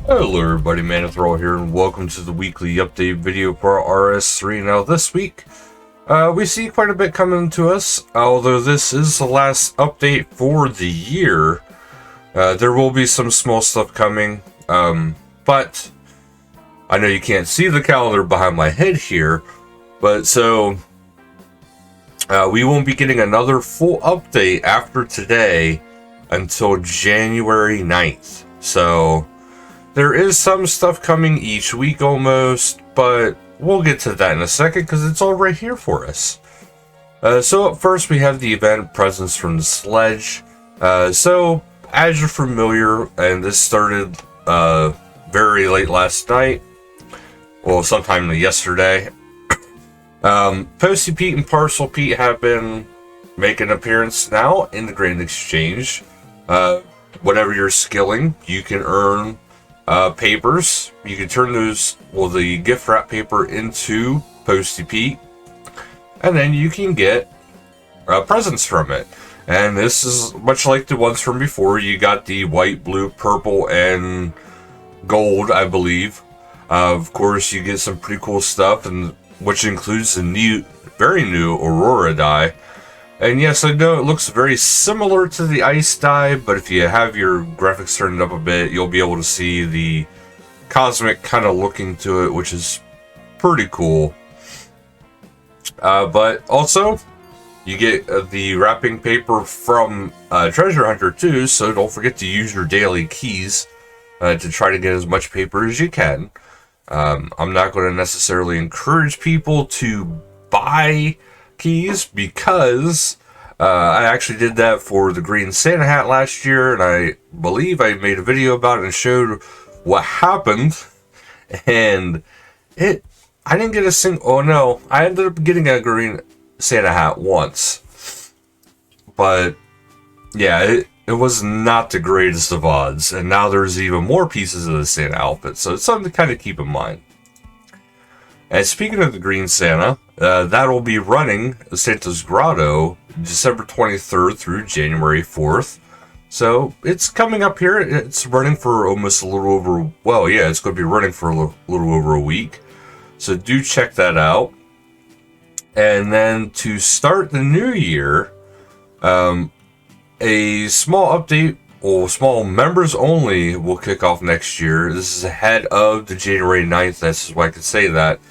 Hello everybody, Manithral here, and welcome to the weekly update video for RS3. Now this week, we see quite a bit coming to us. Although this is the last update for the year, there will be some small stuff coming, but I know you can't see the calendar behind my head here, but so we won't be getting another full update after today until January 9th. So there is some stuff coming each week almost, but we'll get to that in a second because it's all right here for us. So up first we have the event Presents from the Sledge. So as you're familiar, and this started very late last night, well, sometime yesterday, Posty Pete and Parcel Pete have been making an appearance now in the Grand Exchange. Whatever you're skilling, you can earn papers. You can turn those, well, the gift wrap paper into Posty Pete, and then you can get presents from it. And this is much like the ones from before. You got the white, blue, purple, and gold, I believe. Of course, you get some pretty cool stuff, and which includes the new, very new Aurora die. And yes, I know it looks very similar to the ice die, but if you have your graphics turned up a bit, you'll be able to see the cosmic kind of looking to it, which is pretty cool. But also, you get the wrapping paper from Treasure Hunter too, so don't forget to use your daily keys to try to get as much paper as you can. I'm not going to necessarily encourage people to buy keys because I actually did that for the Green Santa hat last year, and I believe I made a video about it and showed what happened, and I didn't get a single, oh no, I ended up getting a Green Santa hat once, but yeah, it was not the greatest of odds, and now there's even more pieces of the Santa outfit, so it's something to kind of keep in mind. And speaking of the Green Santa, that will be running Santa's Grotto December 23rd through January 4th. So it's coming up here. It's running for almost a little over, well, yeah, it's going to be running for a little over a week. So do check that out. And then to start the new year, a small update, or small members only, will kick off next year. This is ahead of the January 9th. That's why I can say that.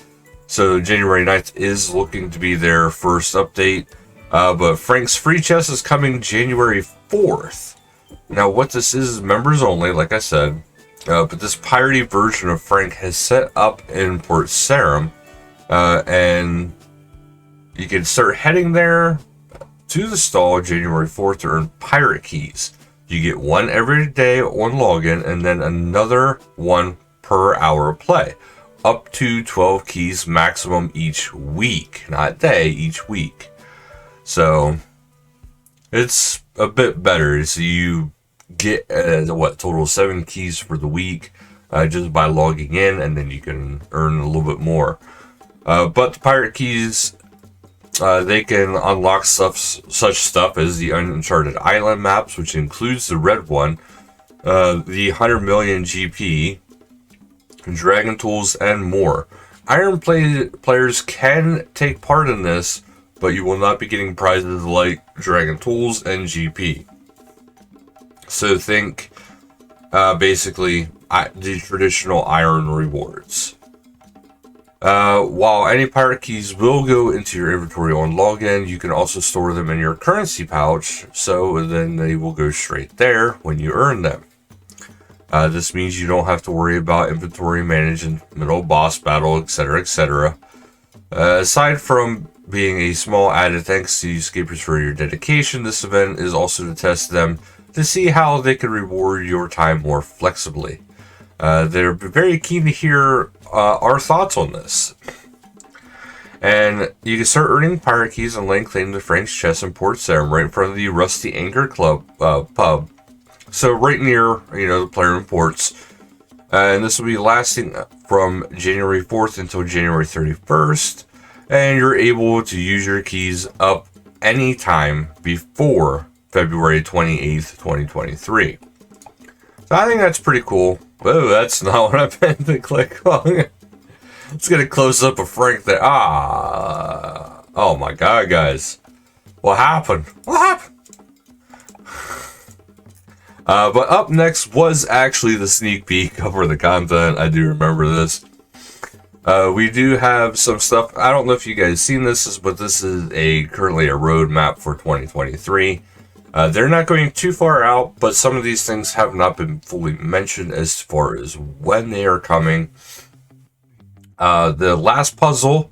So January 9th is looking to be their first update. But Frank's Free Chest is coming January 4th. Now what this is members only, like I said. But this piratey version of Frank has set up in Port Sarim. And you can start heading there to the stall January 4th to earn pirate keys. You get one every day on login, and then another one per hour of play. Up to 12 keys maximum each week, not day, each week. So it's a bit better. So you get total 7 keys for the week just by logging in, and then you can earn a little bit more. But the pirate keys, they can unlock such stuff as the Uncharted Island maps, which includes the red one, the 100 million GP, Dragon Tools, and more. Iron players can take part in this, but you will not be getting prizes like Dragon Tools and GP. So think basically the traditional Iron rewards. While any pirate keys will go into your inventory on login, you can also store them in your currency pouch, so then they will go straight there when you earn them. This means you don't have to worry about inventory management, boss battle, etc., etc. Aside from being a small added thanks to Escapers for your dedication, this event is also to test them to see how they can reward your time more flexibly. They're very keen to hear our thoughts on this. And you can start earning pirate keys and laying claim to Frank's Chest in Port Sarim right in front of the Rusty Anchor Club pub. So right near, the player imports. And this will be lasting from January 4th until January 31st. And you're able to use your keys up anytime before February 28th, 2023. So I think that's pretty cool. Whoa, that's not what I meant to click on. Let's get a close up of Frank there. Ah. Oh my god, guys. What happened? What happened? But up next was actually the sneak peek over the content. I do remember this. We do have some stuff. I don't know if you guys seen this, but this is currently a roadmap for 2023. They're not going too far out, but some of these things have not been fully mentioned as far as when they are coming. The last puzzle,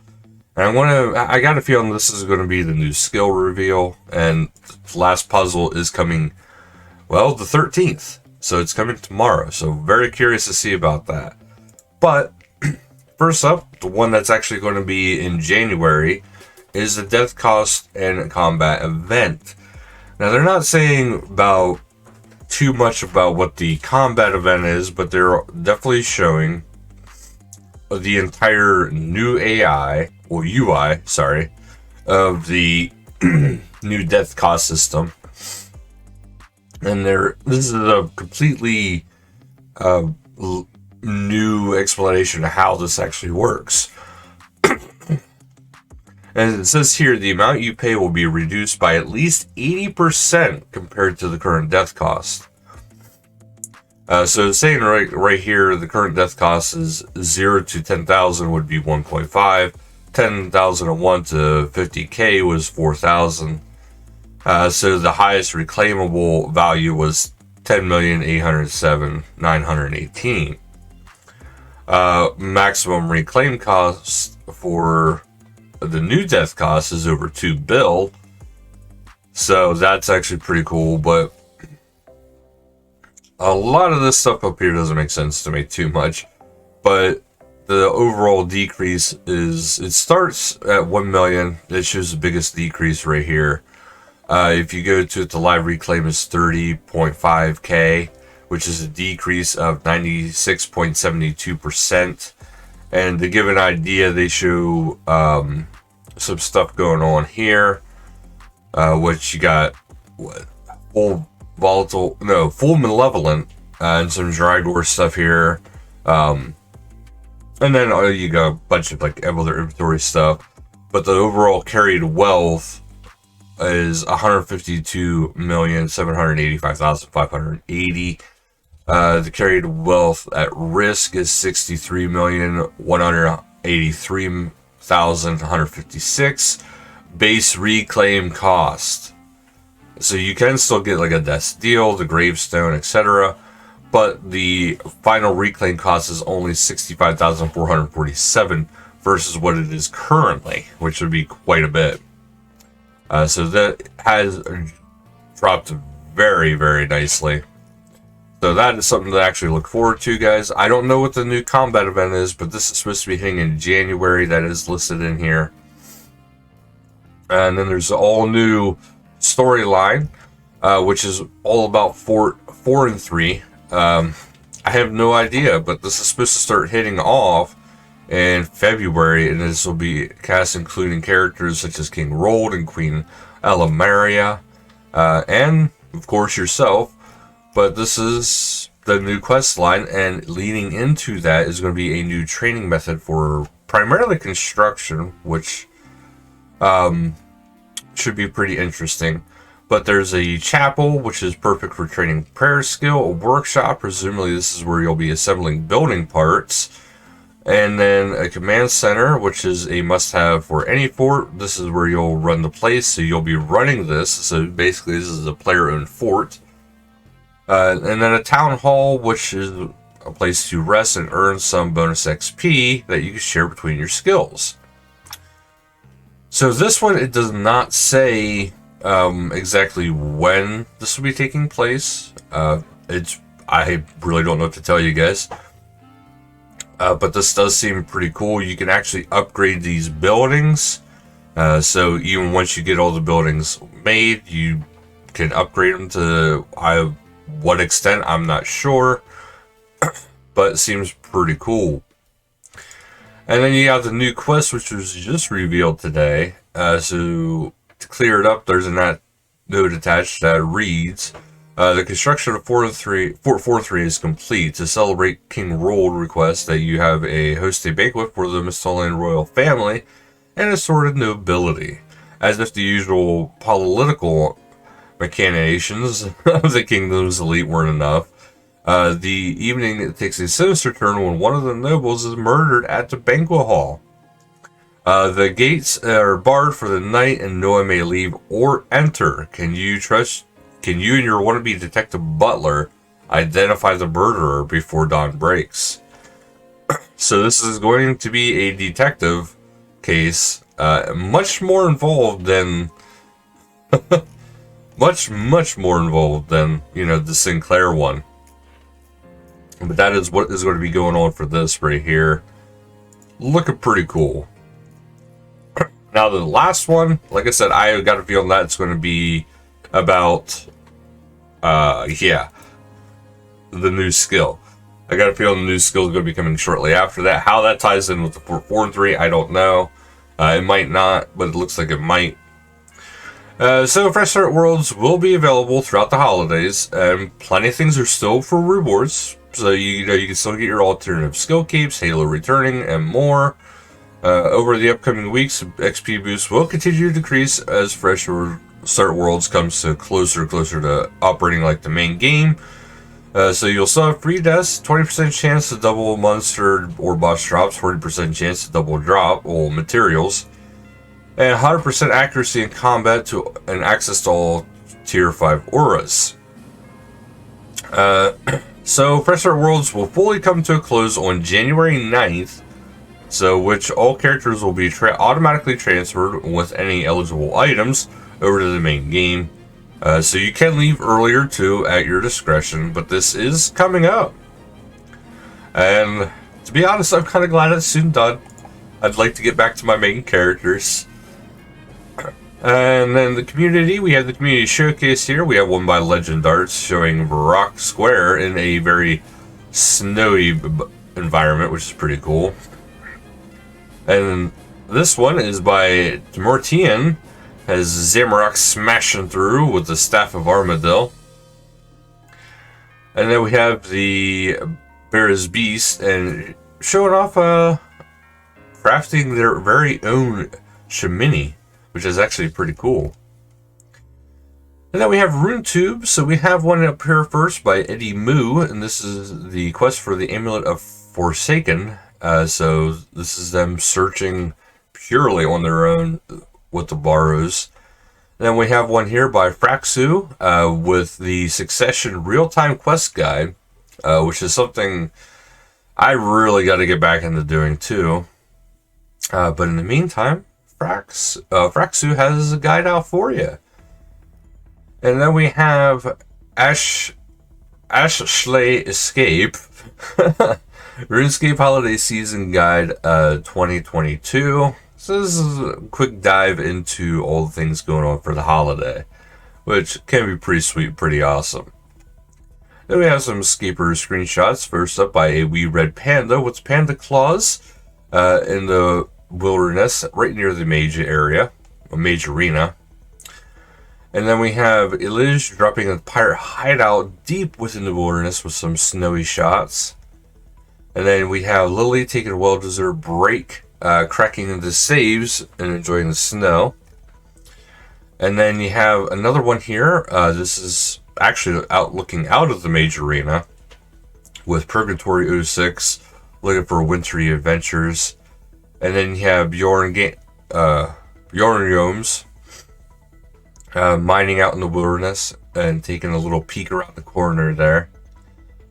and I got a feeling this is going to be the new skill reveal, and the last puzzle is coming, well, the 13th. So it's coming tomorrow. So very curious to see about that. But first up, the one that's actually going to be in January is the Death Cost and Combat event. Now, they're not saying about too much about what the combat event is, but they're definitely showing the entire new AI, or UI, sorry, of the new Death Cost system. And this is a completely new explanation of how this actually works. And it says here, the amount you pay will be reduced by at least 80% compared to the current death cost. So it's saying right here, the current death cost is 0 to 10,000 would be 1.5. 10,001 to 50K was 4,000. So the highest reclaimable value was 10,807,918. Maximum reclaim cost for the new death cost is over 2 bill. So that's actually pretty cool, but a lot of this stuff up here doesn't make sense to me too much. But the overall decrease is, it starts at 1 million. It shows the biggest decrease right here. If you go to it, the live reclaim is 30.5K, which is a decrease of 96.72%. And to give an idea, they show some stuff going on here, which you got full malevolent, and some Drygore stuff here, and then you got a bunch of like other inventory stuff. But the overall carried wealth is 152,785,580. The carried wealth at risk is 63,183,156. Base reclaim cost. So you can still get like a death deal, the gravestone, etc. But the final reclaim cost is only 65,447 versus what it is currently, which would be quite a bit. So that has dropped very, very nicely. So that is something to actually look forward to, guys. I don't know what the new combat event is, but this is supposed to be hitting in January. That is listed in here. And then there's the all new storyline, which is all about 4 and 3. I have no idea, but this is supposed to start hitting off in February, and this will be cast including characters such as King Rold and Queen Elamaria, and of course yourself. But this is the new quest line, and leading into that is going to be a new training method for primarily construction, which should be pretty interesting. But there's a chapel, which is perfect for training prayer skill, a workshop, presumably this is where you'll be assembling building parts, and then a command center, which is a must-have for any fort. This is where you'll run the place, so you'll be running this. So basically this is a player-owned fort. And then a town hall, which is a place to rest and earn some bonus XP that you can share between your skills. So this one, it does not say exactly when this will be taking place. I really don't know what to tell you guys. But this does seem pretty cool. You can actually upgrade these buildings. So even once you get all the buildings made, you can upgrade them to what extent, I'm not sure. But it seems pretty cool. And then you have the new quest, which was just revealed today. So to clear it up, there's a note attached that reads, The construction of Fort 4-3 is complete. To celebrate King Rold requests that you have host a banquet for the Manithral royal family and assorted nobility. As if the usual political machinations of the kingdom's elite weren't enough, the evening takes a sinister turn when one of the nobles is murdered at the banquet hall. The gates are barred for the night and no one may leave or enter. Can you and your wannabe detective butler identify the murderer before dawn breaks? So this is going to be a detective case, much more involved than much more involved than, you know, the Sinclair one. But that is what is going to be going on for this right here. Looking pretty cool. Now the last one, like I said, I got a feeling that it's going to be about the new skill. I got a feeling the new skill is going to be coming shortly after that. How that ties in with the 4-3, I don't know. It might not, but it looks like it might. So Fresh Start Worlds will be available throughout the holidays, and plenty of things are still for rewards. So you can still get your alternative skill capes, Halo returning, and more. Over the upcoming weeks, XP boosts will continue to decrease as Fresh Start Worlds comes to closer to operating like the main game. So you'll still have free deaths, 20% chance to double monster or boss drops, 40% chance to double drop all materials, and 100% accuracy in combat and access to all tier 5 auras. So Fresh Start Worlds will fully come to a close on January 9th, so which all characters will be automatically transferred with any eligible items over to the main game. So you can leave earlier too at your discretion, but this is coming up. And to be honest, I'm kind of glad it's soon done. I'd like to get back to my main characters. And then the community, we have the community showcase here. We have one by Legend Arts showing Rock Square in a very snowy environment, which is pretty cool. And this one is by Mortian, has Zamorak smashing through with the Staff of Armadillo. And then we have the Bear's Beast and showing off crafting their very own Shimini, which is actually pretty cool. And then we have Rune Tube. So we have one up here first by Eddie Moo, and this is the quest for the Amulet of Forsaken. So this is them searching purely on their own with the Barrows. Then we have one here by Fraxu with the Succession real-time quest guide, which is something I really got to get back into doing too. But in the meantime, Fraxu has a guide out for you. And then we have Ashley Escape RuneScape Holiday Season Guide 2022. So this is a quick dive into all the things going on for the holiday, which can be pretty sweet, pretty awesome. Then we have some Escaper screenshots. First up by a wee red panda with panda claws in the wilderness right near the mage area, a mage arena. And then we have Elige dropping a pirate hideout deep within the wilderness with some snowy shots. And then we have Lily taking a well-deserved break, cracking into saves and enjoying the snow. And then you have another one here. This is actually looking out of the mage arena with Purgatory 06 looking for wintry adventures. And then you have Bjorn Yomes mining out in the wilderness and taking a little peek around the corner there.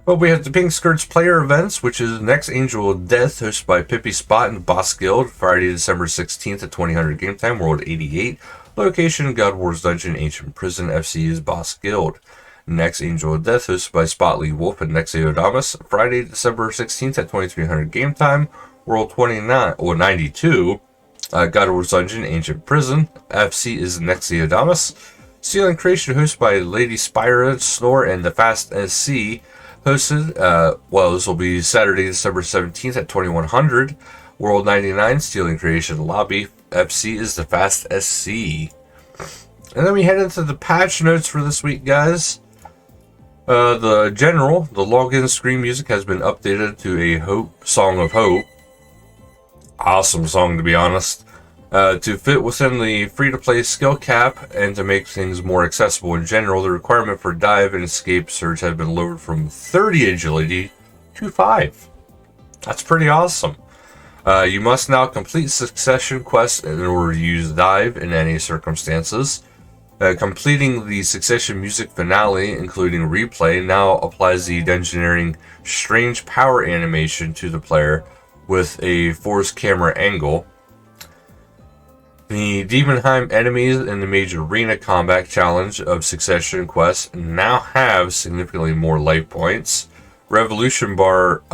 Well, we have the Pink Skirts player events, which is next Angel of Death, hosted by Pippi Spot and Boss Guild, Friday, December 16th at 2000 Game Time, World 88. Location, God Wars Dungeon, Ancient Prison, FC is Boss Guild. Next Angel of Death, hosted by Spotly Wolf and Nexiodamus, Friday, December 16th at 2300 Game Time, World 92. God Wars Dungeon, Ancient Prison, FC is Nexiodamus. Stealing Creation, hosted by Lady Spyra, Snore, and the Fast SC. Hosted, this will be Saturday, December 17th at 2100. World 99, Stealing Creation Lobby. FC is the Fast SC. And then we head into the patch notes for this week, guys. The login screen music has been updated to a Song of Hope. Awesome song, to be honest. To fit within the free-to-play skill cap and to make things more accessible in general, the requirement for dive and escape search has been lowered from 30 agility to 5. That's pretty awesome. You must now complete succession quests in order to use dive in any circumstances. Completing the Succession music finale, including replay, now applies the Dungeoneering strange power animation to the player with a forced camera angle. The Demonheim enemies in the major arena combat challenge of Succession quests now have significantly more life points. Revolution now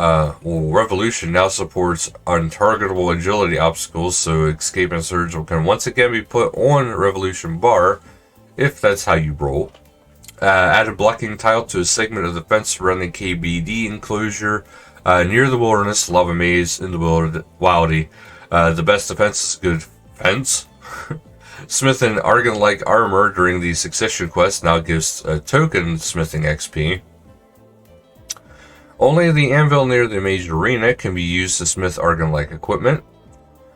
supports untargetable agility obstacles, so Escape and Surge can once again be put on Revolution bar, if that's how you roll. Added blocking tile to a segment of the fence surrounding KBD enclosure near the wilderness lava maze in the wildy. The best defense is good fence. Smithing Argon-like armor during the Succession quest now gives token smithing XP. Only the anvil near the major arena can be used to smith Argon-like equipment.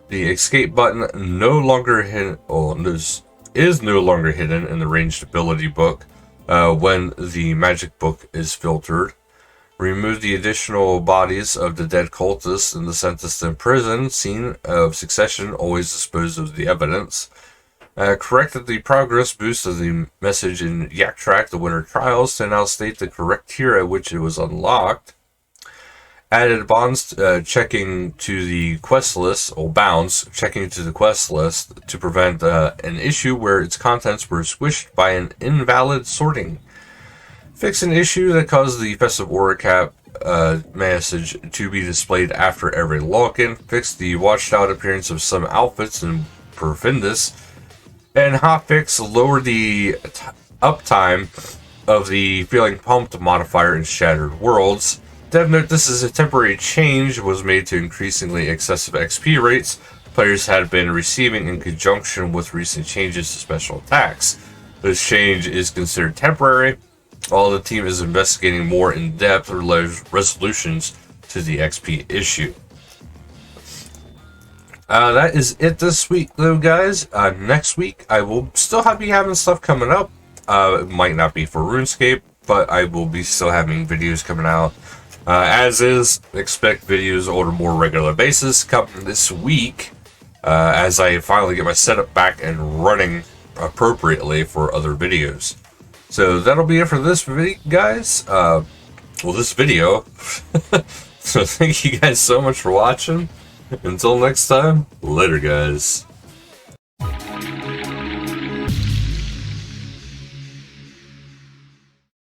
The escape button is no longer hidden in the ranged ability book when the magic book is filtered. Remove the additional bodies of the dead cultists in the Sentenced prison scene of Succession, always dispose of the evidence. Corrected the progress boost of the message in Yak Track, the Winter Trials, to now state the correct tier at which it was unlocked. Added bonds checking to the quest list, or bounds checking to the quest list to prevent an issue where its contents were squished by an invalid sorting. Fix an issue that caused the Festive Aura Cap message to be displayed after every login. Fix the watched out appearance of some outfits in Perfindus. And hotfix lower the uptime of the Feeling Pumped modifier in Shattered Worlds. Dev note, this is a temporary change was made to increasingly excessive XP rates players had been receiving in conjunction with recent changes to special attacks. This change is considered temporary, while the team is investigating more in-depth resolutions to the XP issue. That is it this week, though, guys. Next week, I will still be having stuff coming up. It might not be for RuneScape, but I will be still having videos coming out. As is, expect videos on a more regular basis coming this week, as I finally get my setup back and running appropriately for other videos. So that'll be it for this video, guys. This video. So thank you guys so much for watching. Until next time, later, guys.